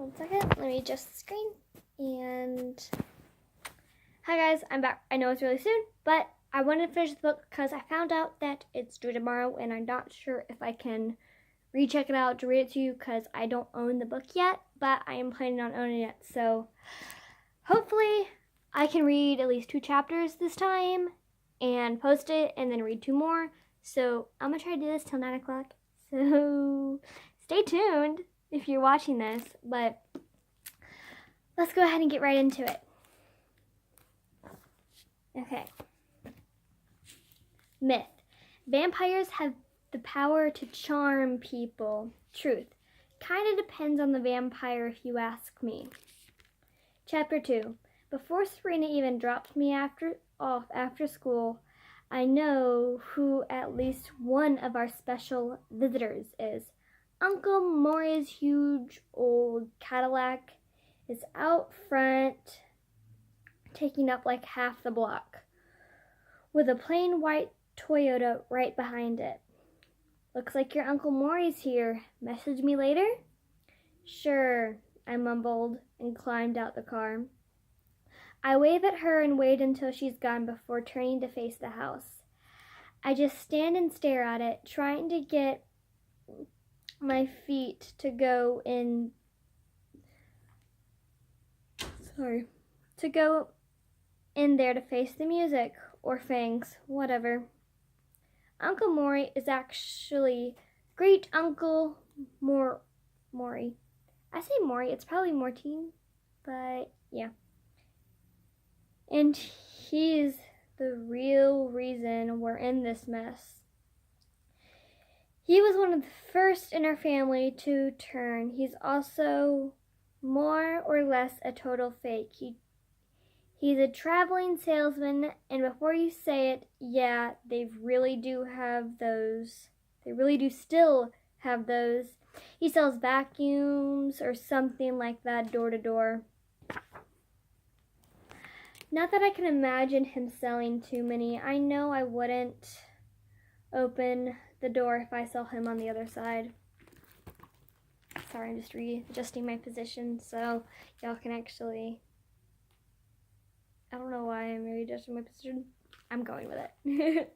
1 second, let me adjust the screen. And hi guys, I'm back. I know it's really soon, but I wanted to finish the book because I found out that it's due tomorrow and I'm not sure if I can recheck it out to read it to you because I don't own the book yet, but I am planning on owning it. So hopefully I can read at least 2 chapters this time and post it and then read 2 more. So I'm gonna try to do this till 9 o'clock. So stay tuned if you're watching this, but let's go ahead and get right into it. Okay. Myth. Vampires have the power to charm people. Truth. Kinda depends on the vampire if you ask me. Chapter 2. Before Serena even drops me off after school, I know who at least one of our special visitors is. Uncle Maury's huge old Cadillac is out front, taking up like half the block, with a plain white Toyota right behind it. Looks like your Uncle Maury's here. Message me later? Sure, I mumbled and climbed out the car. I wave at her and wait until she's gone before turning to face the house. I just stand and stare at it, trying to get my feet to go in there to face the music or fangs, whatever. Uncle Maury is actually Great Uncle Maury. I say Maury, it's probably Mortine, but yeah. And he's the real reason we're in this mess. He was one of the first in our family to turn. He's also more or less a total fake. He's a traveling salesman, and before you say it, yeah, they really do have those. They really do still have those. He sells vacuums or something like that door to door. Not that I can imagine him selling too many. I know I wouldn't open the door if I saw him on the other side. Sorry, I'm just readjusting my position so y'all can actually... I don't know why I'm readjusting my position. I'm going with it.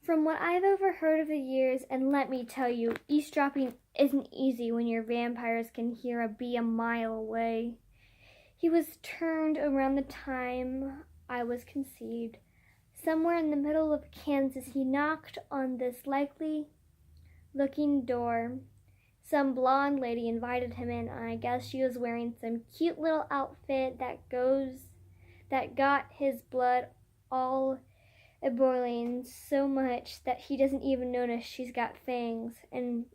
From what I've overheard over the years, and let me tell you, eavesdropping isn't easy when your vampires can hear a bee a mile away. He was turned around the time I was conceived. Somewhere in the middle of Kansas, he knocked on this likely-looking door. Some blonde lady invited him in, and I guess she was wearing some cute little outfit that got his blood all a-boiling so much that he doesn't even notice she's got fangs and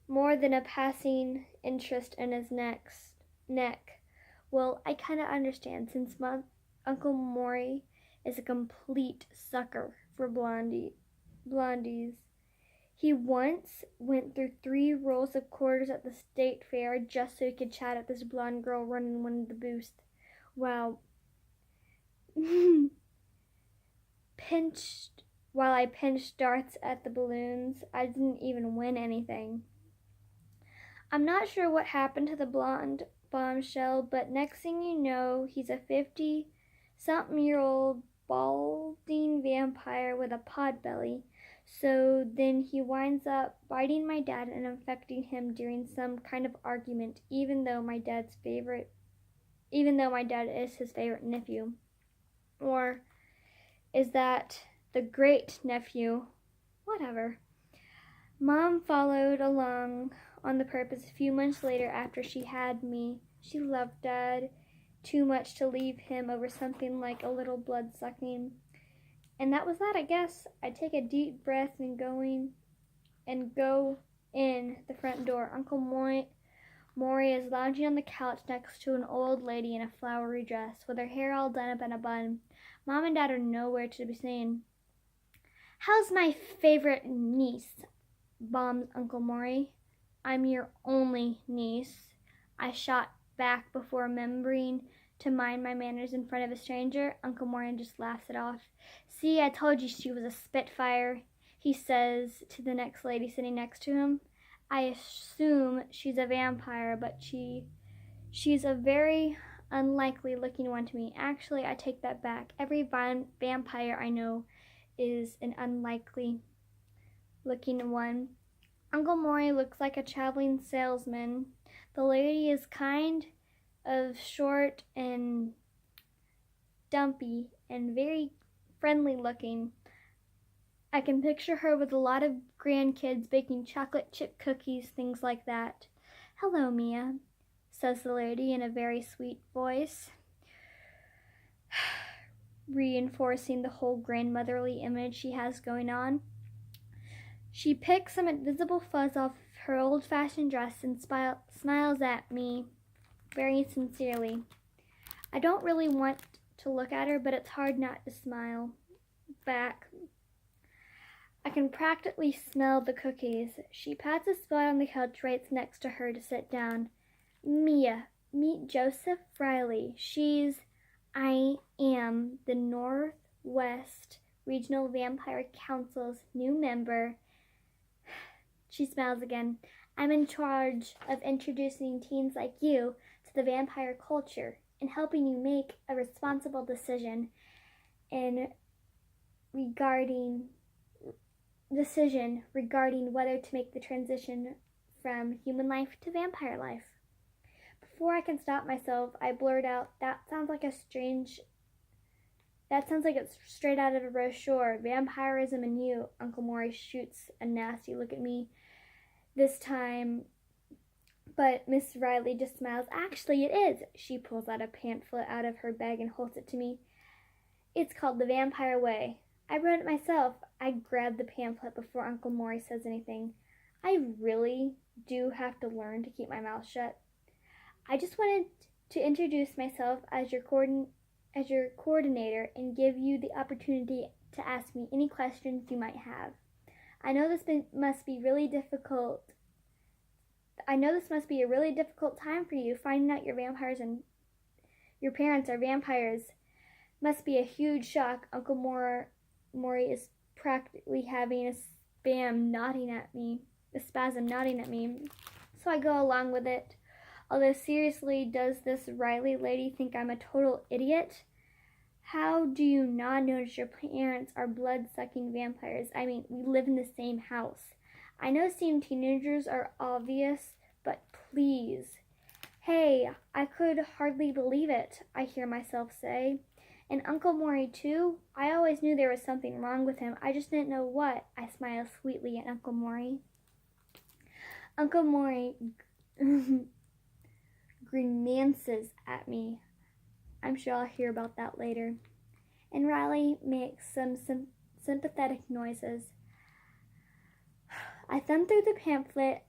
more than a passing interest in his neck. Well, I kind of understand since my Uncle Maury is a complete sucker for blondies. He once went through 3 rolls of quarters at the state fair just so he could chat at this blonde girl running one of the booths. Wow. While I pinched darts at the balloons, I didn't even win anything. I'm not sure what happened to the blonde bombshell, but next thing you know, he's a 50-something-year-old balding vampire with a pot belly. So then he winds up biting my dad and infecting him during some kind of argument, even though my dad is his favorite nephew. Or is that the great nephew? Whatever. Mom followed along on the purpose a few months later after she had me. She loved Dad too much to leave him over something like a little blood-sucking. And that was that, I guess. I take a deep breath and go in the front door. Uncle Maury is lounging on the couch next to an old lady in a flowery dress with her hair all done up in a bun. Mom and Dad are nowhere to be seen. How's my favorite niece? Bombs Uncle Maury. I'm your only niece. I shot back before remembering to mind my manners in front of a stranger. Uncle Maury just laughs it off. See, I told you she was a spitfire, he says to the next lady sitting next to him. I assume she's a vampire, but she's a very unlikely looking one to me. Actually, I take that back. Every vampire I know is an unlikely looking one. Uncle Maury looks like a traveling salesman. The lady is kind of short and dumpy and very friendly looking. I can picture her with a lot of grandkids baking chocolate chip cookies, things like that. "Hello, Mia," says the lady in a very sweet voice, reinforcing the whole grandmotherly image she has going on. She picks some invisible fuzz off her old-fashioned dress and smiles at me very sincerely. I don't really want to look at her, but it's hard not to smile back. I can practically smell the cookies. She pats a spot on the couch right next to her to sit down. "Mia, meet Joseph Riley. I am the Northwest Regional Vampire Council's new member." She smiles again. "I'm in charge of introducing teens like you to the vampire culture and helping you make a responsible decision regarding whether to make the transition from human life to vampire life." Before I can stop myself, I blurt out, That sounds like it's straight out of a brochure. Vampirism and you." Uncle Maury shoots a nasty look at me this time, but Miss Riley just smiles. "Actually, it is." She pulls out a pamphlet out of her bag and holds it to me. "It's called The Vampire Way. I wrote it myself." I grab the pamphlet before Uncle Maury says anything. I really do have to learn to keep my mouth shut. "I just wanted to introduce myself as your coordinator and give you the opportunity to ask me any questions you might have. I know this must be a really difficult time for you, finding out your parents are vampires. Must be a huge shock." Uncle Maury is practically having a spasm nodding at me. So I go along with it. Although seriously, does this Riley lady think I'm a total idiot? How do you not notice your parents are blood-sucking vampires? I mean, we live in the same house. I know seeing teenagers are obvious, but please. "Hey, I could hardly believe it," I hear myself say. "And Uncle Maury too? I always knew there was something wrong with him. I just didn't know what." I smile sweetly at Uncle Maury. Uncle Maury grimaces at me. I'm sure I'll hear about that later. And Riley makes some sympathetic noises. I thumb through the pamphlet.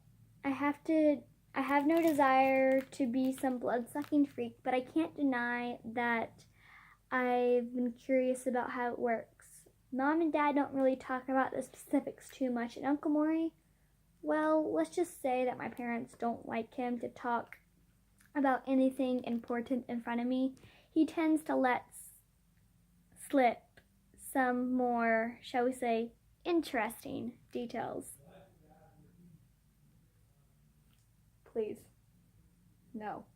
I have no desire to be some blood-sucking freak, but I can't deny that I've been curious about how it works. Mom and Dad don't really talk about the specifics too much, and Uncle Maury, well, let's just say that my parents don't like him to talk about anything important in front of me. He tends to let slip some more, shall we say, interesting details. Please. No.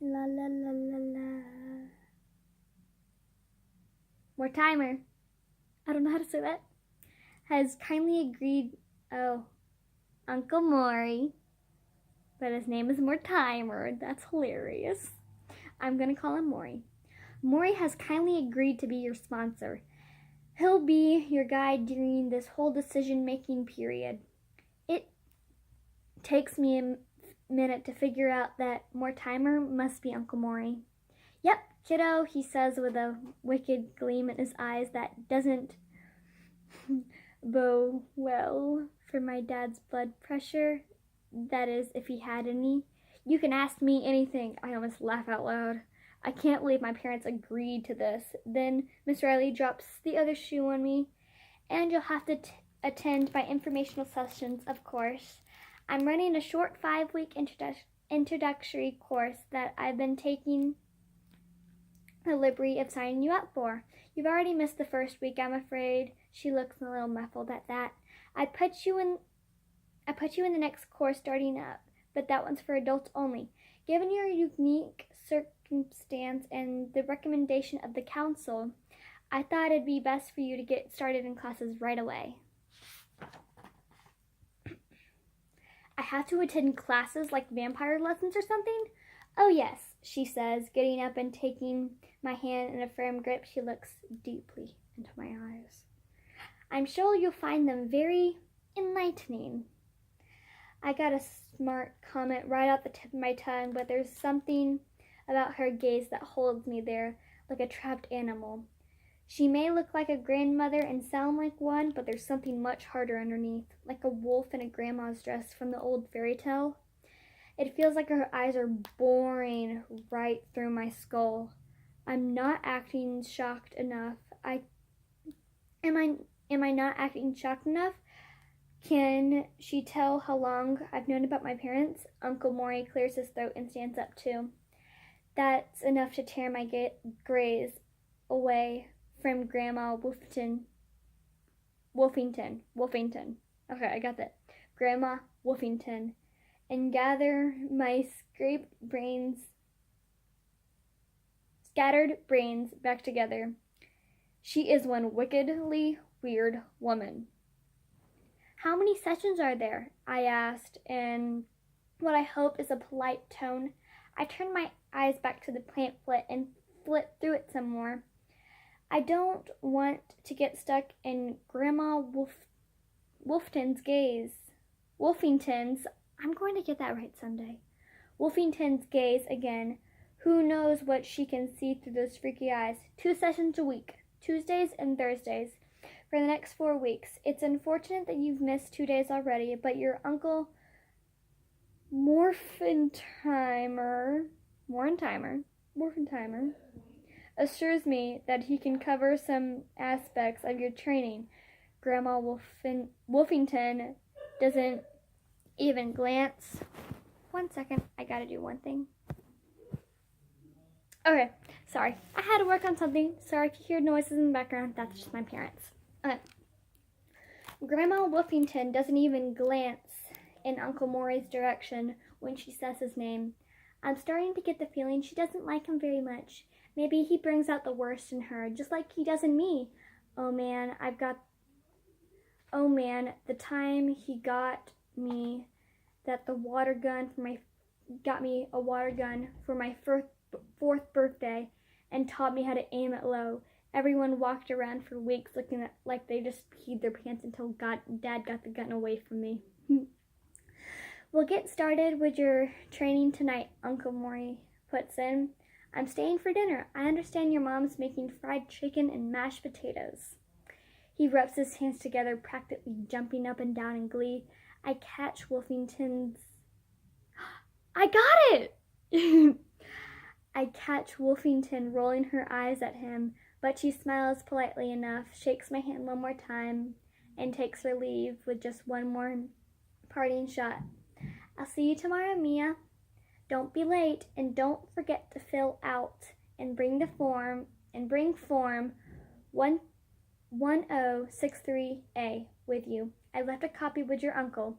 La la la la la. More timer. I don't know how to say that. Has kindly agreed. Oh, Uncle Maury. But his name is Mortimer. That's hilarious. I'm going to call him Maury. "Maury has kindly agreed to be your sponsor. He'll be your guide during this whole decision-making period." It takes me a minute to figure out that Mortimer must be Uncle Maury. "Yep, kiddo," he says with a wicked gleam in his eyes that doesn't bow well for my dad's blood pressure. That is, if he had any. "You can ask me anything." I almost laugh out loud. I can't believe my parents agreed to this. Then Miss Riley drops the other shoe on me. "And you'll have to attend my informational sessions, of course. I'm running a short 5-week introductory course that I've been taking the liberty of signing you up for. You've already missed the first week, I'm afraid. She looks a little muffled at that. I put you in the next course starting up, but that one's for adults only. Given your unique circumstance and the recommendation of the council, I thought it'd be best for you to get started in classes right away. I have to attend classes like vampire lessons or something? Oh yes, she says, getting up and taking my hand in a firm grip. She looks deeply into my eyes. I'm sure you'll find them very enlightening. I got a smart comment right off the tip of my tongue, but there's something about her gaze that holds me there like a trapped animal. She may look like a grandmother and sound like one, but there's something much harder underneath, like a wolf in a grandma's dress from the old fairy tale. It feels like her eyes are boring right through my skull. I'm not acting shocked enough. Am I not acting shocked enough? Can she tell how long I've known about my parents? Uncle Maury clears his throat and stands up too. That's enough to tear my graze away from Grandma Wolfington. Okay, I got that. Grandma Wolfington. And gather my scattered brains back together. She is one wickedly weird woman. How many sessions are there? I asked in what I hope is a polite tone. I turned my eyes back to the pamphlet and flipped through it some more. I don't want to get stuck in Grandma Wolfington's gaze. Wolfington's, I'm going to get that right someday. Wolfington's gaze again. Who knows what she can see through those freaky eyes? 2 sessions a week, Tuesdays and Thursdays, for the next 4 weeks. It's unfortunate that you've missed 2 days already, but your Uncle Morphentimer assures me that he can cover some aspects of your training. Grandma Wolfington doesn't even glance. 1 second, I gotta do one thing. Okay, sorry. I had to work on something. Sorry if you hear noises in the background. That's just my parents. Okay. Grandma Wolfington doesn't even glance in Uncle Maury's direction when she says his name. I'm starting to get the feeling she doesn't like him very much. Maybe he brings out the worst in her, just like he does in me. Oh man, the time he got me a water gun for my 4th birthday and taught me how to aim it low. Everyone walked around for weeks looking like they just peed their pants until Dad got the gun away from me. We'll get started with your training tonight, Uncle Maury puts in. I'm staying for dinner. I understand your mom's making fried chicken and mashed potatoes. He rubs his hands together, practically jumping up and down in glee. I catch Wolfington's... I got it! I catch Wolfington rolling her eyes at him, but she smiles politely enough, shakes my hand one more time, and takes her leave with just one more parting shot. I'll see you tomorrow, Mia. Don't be late, and don't forget to fill out and bring form 1063A with you. I left a copy with your uncle.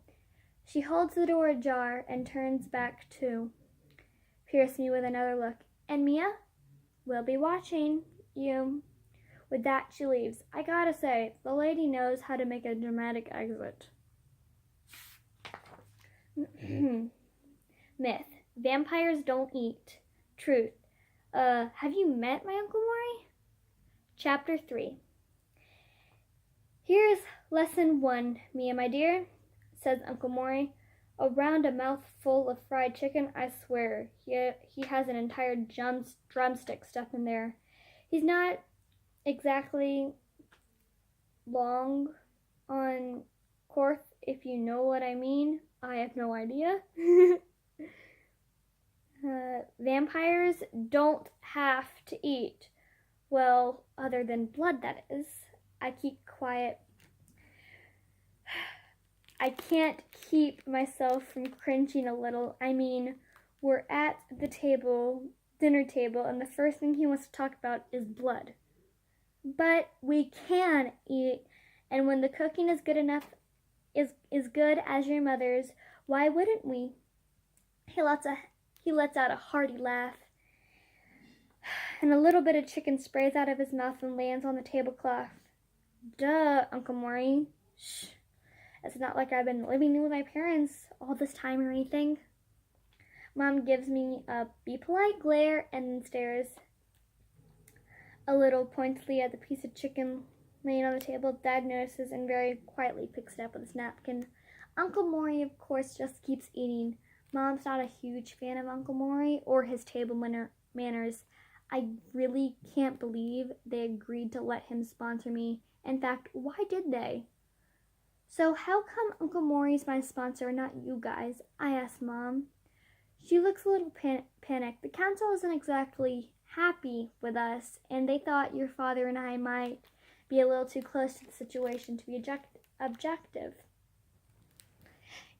She holds the door ajar and turns back to pierce me with another look. And Mia, we'll be watching you. With that, she leaves. I gotta say, the lady knows how to make a dramatic exit. Myth. Vampires don't eat. Truth. Have you met my Uncle Maury? Chapter 3. Here's lesson 1, Mia, my dear, says Uncle Maury. Around a mouthful of fried chicken, I swear, he has an entire drumstick stuffed in there. He's not exactly long on course, if you know what I mean. I have no idea. Vampires don't have to eat. Well, other than blood, that is. I keep quiet. I can't keep myself from cringing a little. I mean, we're at the dinner table, and the first thing he wants to talk about is blood. But we can eat And when the cooking is good enough, is good as your mother's, why wouldn't we? He lets out a hearty laugh, and a little bit of chicken sprays out of his mouth and lands on the tablecloth. Duh, Uncle Maury. Shh. It's not like I've been living with my parents all this time or anything. Mom gives me a be polite glare and then stares a little pointedly at the piece of chicken laying on the table. Dad notices and very quietly picks it up with his napkin. Uncle Maury, of course, just keeps eating. Mom's not a huge fan of Uncle Maury or his table manners. I really can't believe they agreed to let him sponsor me. In fact, why did they? So how come Uncle Maury's my sponsor, not you guys? I asked Mom. She looks a little panicked. The council isn't exactly happy with us, and they thought your father and I might be a little too close to the situation to be objective.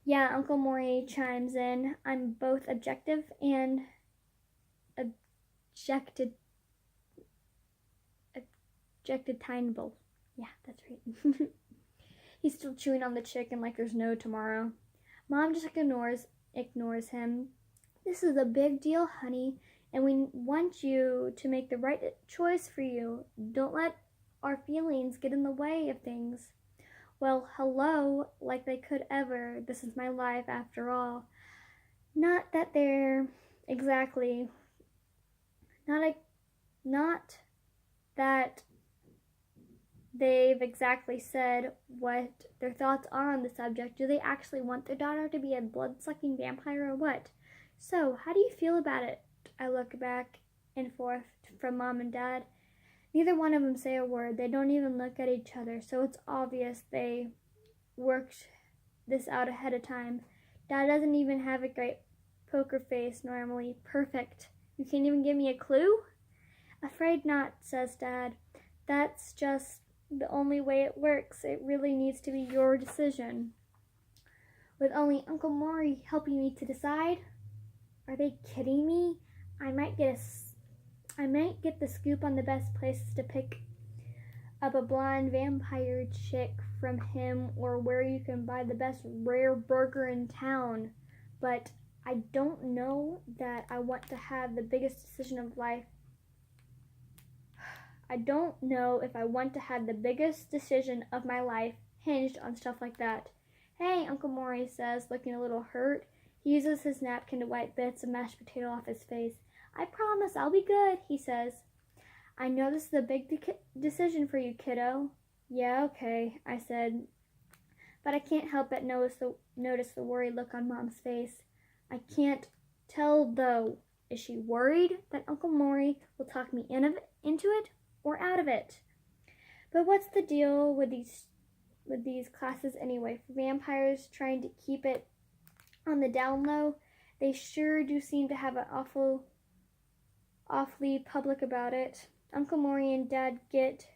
Yeah, Uncle Maury chimes in. I'm both objective and objectifiable. Yeah, that's right. He's still chewing on the chicken like there's no tomorrow. Mom just ignores him. This is a big deal, honey, and we want you to make the right choice for you. Don't let our feelings get in the way of things. Well, hello, like they could ever. This is my life after all. Not that they're exactly, not that they've exactly said what their thoughts are on the subject. Do they actually want their daughter to be a blood-sucking vampire or what? So, how do you feel about it? I look back and forth from Mom and Dad. Neither one of them say a word. They don't even look at each other, so it's obvious they worked this out ahead of time. Dad doesn't even have a great poker face normally. Perfect. You can't even give me a clue? Afraid not, says Dad. That's just the only way it works. It really needs to be your decision. With only Uncle Maury helping me to decide? Are they kidding me? I might get the scoop on the best places to pick up a blonde vampire chick from him, or where you can buy the best rare burger in town. But I don't know that I want to have the biggest decision of life. I don't know if I want to have the biggest decision of my life hinged on stuff like that. Hey, Uncle Maury says, looking a little hurt. He uses his napkin to wipe bits of mashed potato off his face. I promise I'll be good, he says. I know this is a big decision for you, kiddo. Yeah, okay, I said. But I can't help but notice the worried look on Mom's face. I can't tell, though. Is she worried that Uncle Maury will talk me into it or out of it? But what's the deal with these classes anyway? For vampires trying to keep it on the down low, they sure do seem to have an awfully public about it. Uncle Maury and Dad get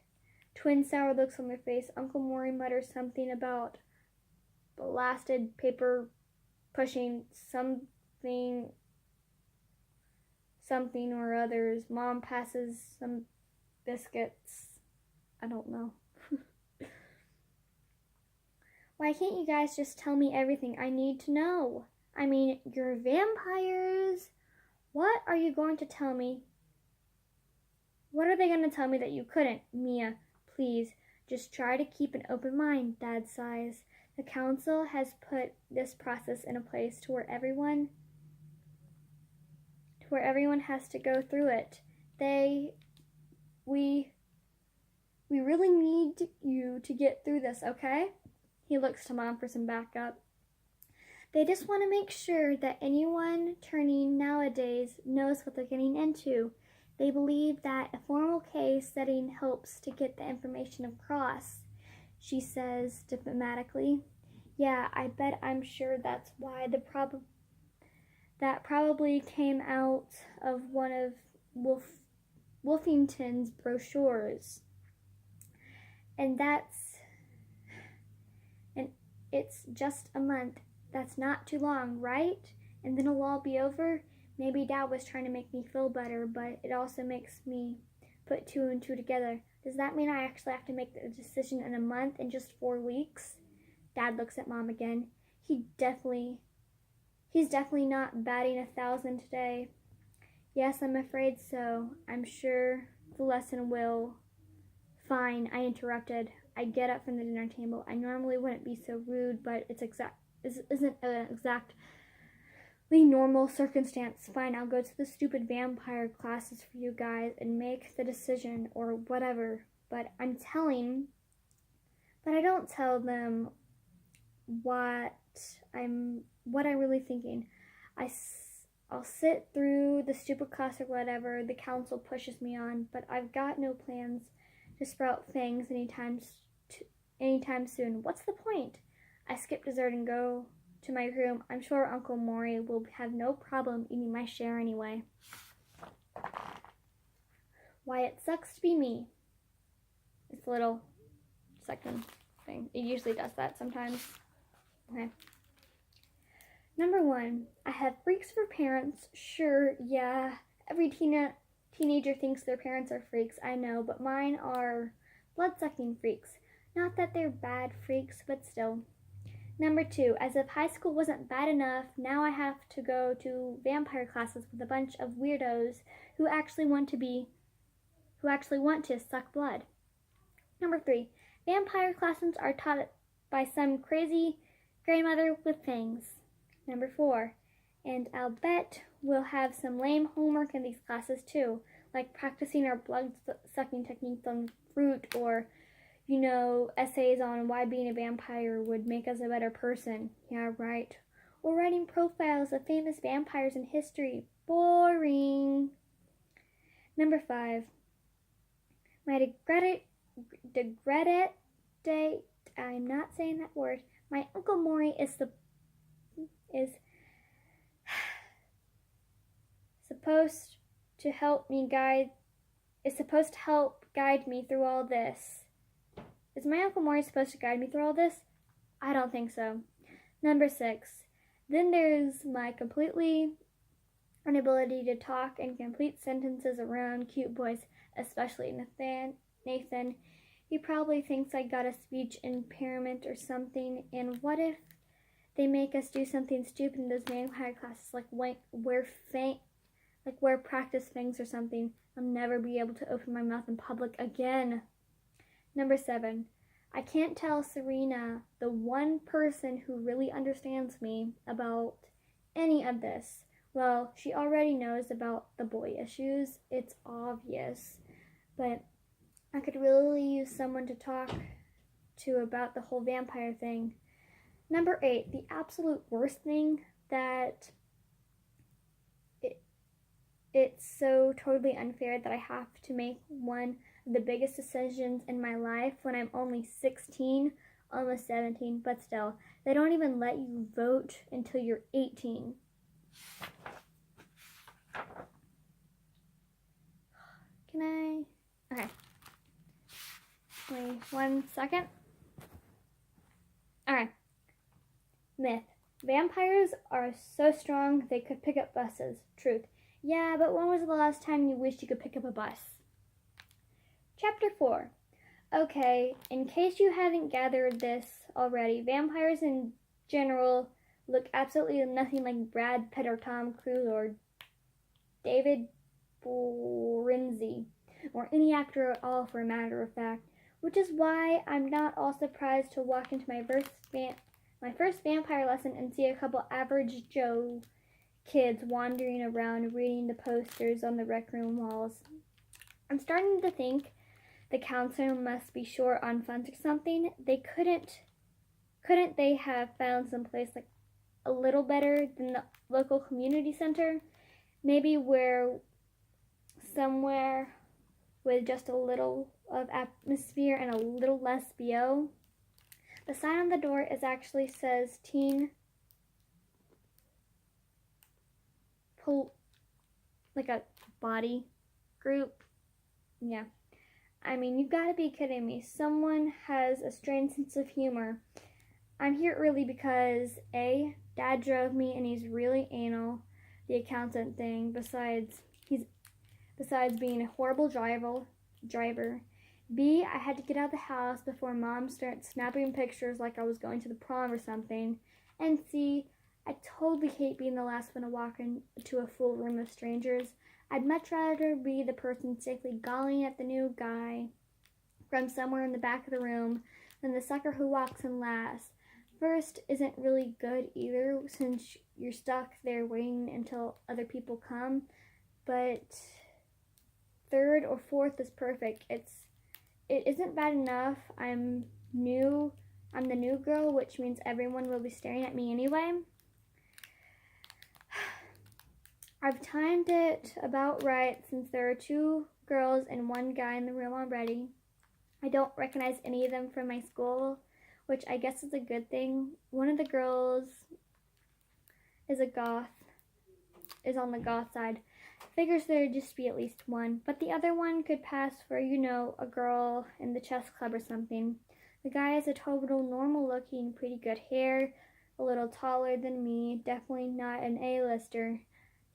twin sour looks on their face. Uncle Maury mutters something about blasted paper pushing something or others. Mom passes some biscuits. I don't know. Why can't you guys just tell me everything I need to know? I mean, you're vampires. What are you going to tell me? What are they going to tell me that you couldn't? Mia, please, just try to keep an open mind, Dad sighs. The council has put this process in a place to where everyone has to go through it. We really need you to get through this, okay? He looks to Mom for some backup. They just want to make sure that anyone turning nowadays knows what they're getting into. They believe that a formal case setting helps to get the information across, she says diplomatically. Yeah, I'm sure that's why that probably came out of one of Wolfington's brochures. And it's just a month. That's not too long, right? And then it'll all be over. Maybe Dad was trying to make me feel better, but it also makes me put two and two together. Does that mean I actually have to make the decision in a month, in just 4 weeks? Dad looks at Mom again. He's definitely not batting 1,000 today. Yes, I'm afraid so. I'm sure the lesson will. Fine, I interrupted. I get up from the dinner table. I normally wouldn't be so rude, but isn't an exactly normal circumstance. Fine, I'll go to the stupid vampire classes for you guys and make the decision or whatever. But I don't tell them what I'm really thinking. I'll sit through the stupid class or whatever the council pushes me on, but I've got no plans to sprout fangs anytime soon. What's the point? I skip dessert and go to my room. I'm sure Uncle Maury will have no problem eating my share anyway. Why, it sucks to be me. It's a little second thing. It usually does that sometimes. Okay. Number 1, I have freaks for parents. Sure, yeah. Every teenager thinks their parents are freaks, I know, but mine are blood-sucking freaks. Not that they're bad freaks, but still. Number 2, as if high school wasn't bad enough, now I have to go to vampire classes with a bunch of weirdos who actually want to suck blood. Number 3, vampire classes are taught by some crazy grandmother with fangs. Number 4, and I'll bet we'll have some lame homework in these classes too, like practicing our blood-sucking techniques on fruit or, essays on why being a vampire would make us a better person. Yeah, right. Or writing profiles of famous vampires in history. Boring. Number 5, my regretted date, I'm not saying that word. My Uncle Maury is supposed to help guide me through all this. Is my Uncle Maury supposed to guide me through all this? I don't think so. Number 6. Then there's my completely inability to talk in complete sentences around cute boys, especially Nathan. He probably thinks I got a speech impairment or something, and what if they make us do something stupid in those vampire classes, like wear practice fangs or something? I'll never be able to open my mouth in public again. Number 7. I can't tell Serena, the one person who really understands me, about any of this. Well, she already knows about the boy issues. It's obvious. But I could really use someone to talk to about the whole vampire thing. Number 8, the absolute worst thing that it's so totally unfair that I have to make one of the biggest decisions in my life when I'm only 16, almost 17, but still, they don't even let you vote until you're 18. Okay. Wait 1 second. Alright. Myth. Vampires are so strong they could pick up buses. Truth. Yeah, but when was the last time you wished you could pick up a bus? Chapter 4. Okay, in case you haven't gathered this already, vampires in general look absolutely nothing like Brad Pitt or Tom Cruise or David Borenzi, or any actor at all for a matter of fact, which is why I'm not all surprised to walk into my first vampire lesson and see a couple average Joe kids wandering around reading the posters on the rec room walls. I'm starting to think the council must be short on funds or something. Couldn't they have found some place like a little better than the local community center? Maybe somewhere with just a little of atmosphere and a little less BO. The sign on the door actually says teen like a body group. Yeah. I mean, you've got to be kidding me. Someone has a strange sense of humor. I'm here early because A, Dad drove me and he's really anal, the accountant thing, besides being a horrible driver. B, I had to get out of the house before Mom started snapping pictures like I was going to the prom or something. And C, I totally hate being the last one to walk into a full room of strangers. I'd much rather be the person safely galling at the new guy from somewhere in the back of the room than the sucker who walks in last. First isn't really good either, since you're stuck there waiting until other people come, but third or fourth is perfect. It isn't bad enough. I'm the new girl, which means everyone will be staring at me anyway. I've timed it about right since there are 2 girls and 1 guy in the room already. I don't recognize any of them from my school, which I guess is a good thing. One of the girls is on the goth side. Figures there'd just be at least 1, but the other one could pass for, a girl in the chess club or something. The guy has a total normal looking, pretty good hair, a little taller than me, definitely not an A-lister.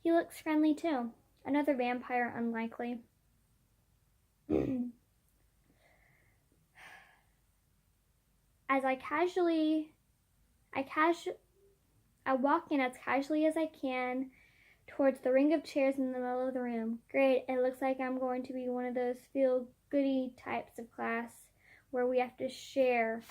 He looks friendly too. Another vampire, unlikely. As I walk in as casually as I can towards the ring of chairs in the middle of the room. Great, it looks like I'm going to be one of those feel-goody types of class where we have to share.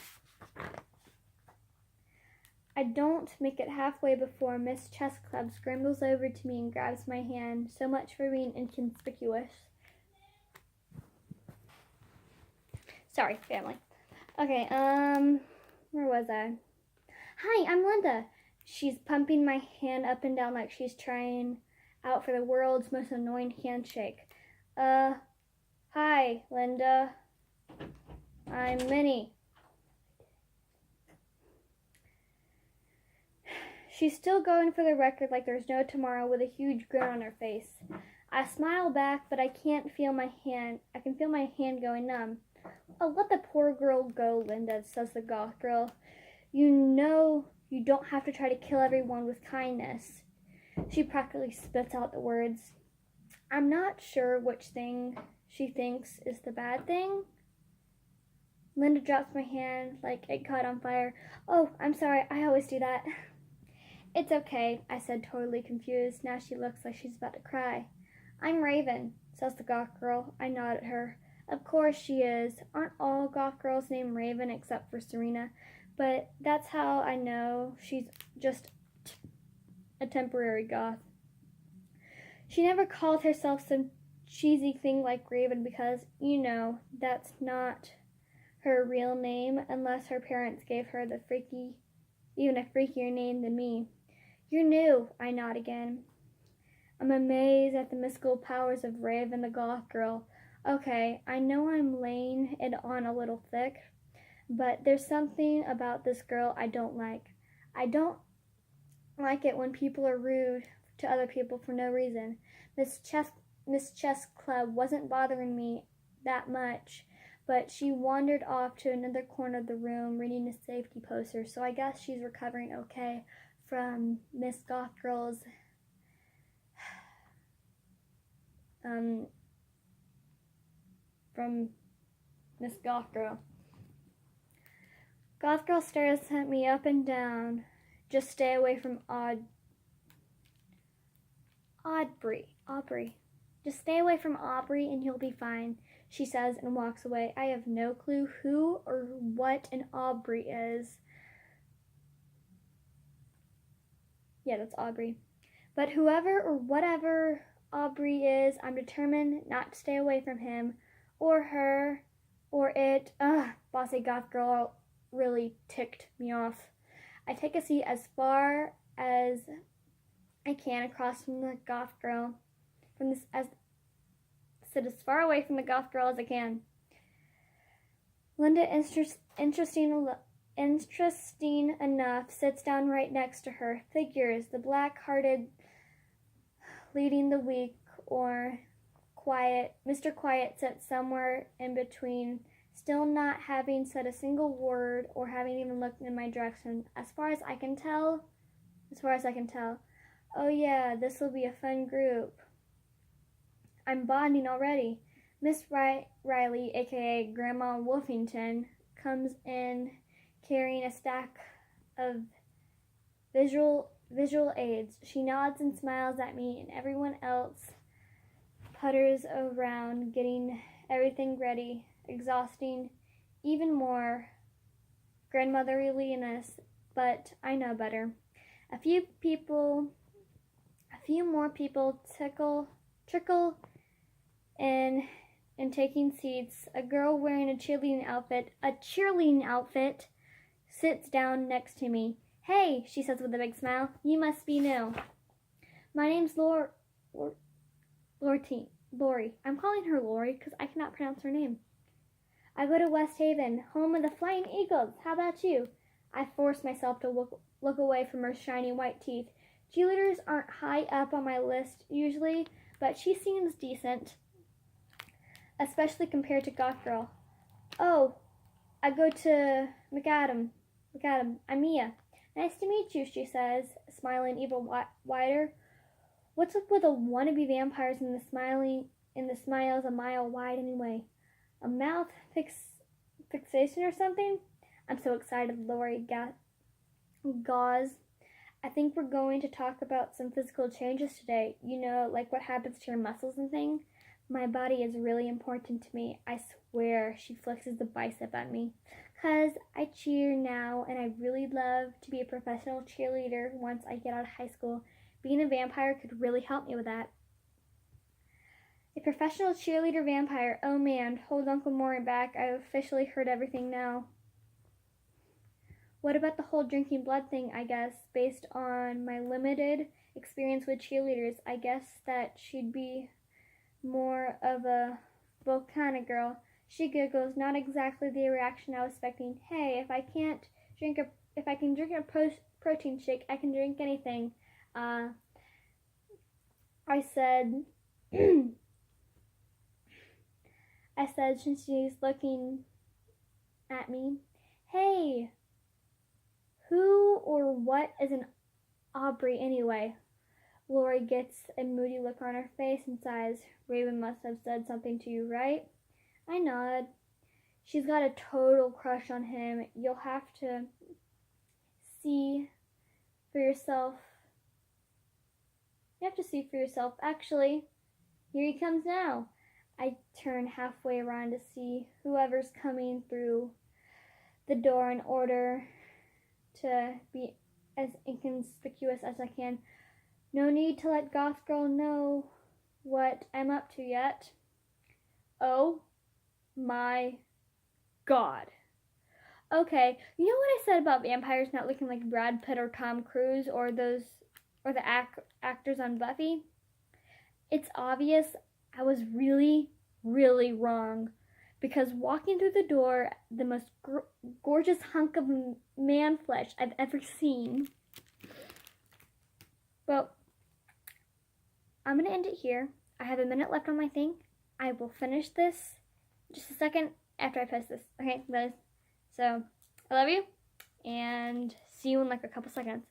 I don't make it halfway before Miss Chess Club scrambles over to me and grabs my hand. So much for being inconspicuous. Sorry, family. Okay, where was I? Hi, I'm Linda. She's pumping my hand up and down like she's trying out for the world's most annoying handshake. Hi, Linda. I'm Minnie. She's still going for the record like there's no tomorrow with a huge grin on her face. I smile back, but I can't feel my hand. I can feel my hand going numb. Oh, let the poor girl go, Linda, says the goth girl. You know you don't have to try to kill everyone with kindness. She practically spits out the words. I'm not sure which thing she thinks is the bad thing. Linda drops my hand like it caught on fire. Oh, I'm sorry, I always do that. It's okay, I said, totally confused. Now she looks like she's about to cry. I'm Raven, says the goth girl. I nod at her. Of course she is. Aren't all goth girls named Raven except for Serena? But that's how I know she's just a temporary goth. She never called herself some cheesy thing like Raven because, that's not her real name unless her parents gave her even a freakier name than me. You're new, I nod again. I'm amazed at the mystical powers of Raven the goth girl. Okay, I know I'm laying it on a little thick, but there's something about this girl I don't like. I don't like it when people are rude to other people for no reason. Miss Chess Club wasn't bothering me that much, but she wandered off to another corner of the room reading a safety poster, so I guess she's recovering okay from Miss Goth Girl's from Miss Goth Girl. Goth Girl stares at me up and down. Just stay away from Aubrey. Just stay away from Aubrey and you'll be fine, she says and walks away. I have no clue who or what an Aubrey is. Yeah, that's Aubrey. But whoever or whatever Aubrey is, I'm determined not to stay away from him or her or it. Bossy goth girl really ticked me off. I take a seat as far as I can across from the goth girl. Sit as far away from the goth girl as I can. Linda, interesting enough, sits down right next to her. Figures, the black-hearted leading the weak, or quiet. Mr. Quiet sits somewhere in between, still not having said a single word or having even looked in my direction. As far as I can tell. Oh yeah, this will be a fun group. I'm bonding already. Miss Riley, aka Grandma Wolfington, comes in carrying a stack of visual aids. She nods and smiles at me, and everyone else putters around getting everything ready, exhausting even more grandmotherliness, but I know better. A few more people trickle in and taking seats. A girl wearing a cheerleading outfit, sits down next to me. Hey, she says with a big smile, you must be new. My name's Lori. I'm calling her Lori because I cannot pronounce her name. I go to West Haven, home of the Flying Eagles. How about you? I force myself to look away from her shiny white teeth. Cheerleaders aren't high up on my list usually, but she seems decent, especially compared to Goth Girl. Oh, I go to McAdam. I'm Mia. Nice to meet you, she says, smiling even wider. What's up with the wannabe vampires and the smiles a mile wide anyway? A mouth fixation or something? I'm so excited, Lori gaws. I think we're going to talk about some physical changes today. You know, like what happens to your muscles and things. My body is really important to me. I swear, she flexes the bicep at me. 'Cause I cheer now, and I really love to be a professional cheerleader once I get out of high school. Being a vampire could really help me with that. A professional cheerleader vampire. Oh man, hold Uncle Maury back. I've officially heard everything now. What about the whole drinking blood thing, I guess? Based on my limited experience with cheerleaders, I guess that she'd be more of a both kind of girl. She giggles, not exactly the reaction I was expecting. Hey, if I can drink a protein shake, I can drink anything. I said, since she's looking at me. Hey, who or what is an Aubrey anyway? Lori gets a moody look on her face and sighs. Raven must have said something to you, right? I nod. She's got a total crush on him. You'll have to see for yourself. Actually, here he comes now. I turn halfway around to see whoever's coming through the door in order to be as inconspicuous as I can. No need to let Goth Girl know what I'm up to yet. Oh my God. Okay, you know what I said about vampires not looking like Brad Pitt or Tom Cruise or the actors on Buffy? It's obvious I was really, really wrong, because walking through the door, the most gorgeous hunk of man flesh I've ever seen. Well, I'm going to end it here. I have a minute left on my thing. I will finish this just a second after I post this. Okay, guys? So, I love you, and see you in like a couple seconds.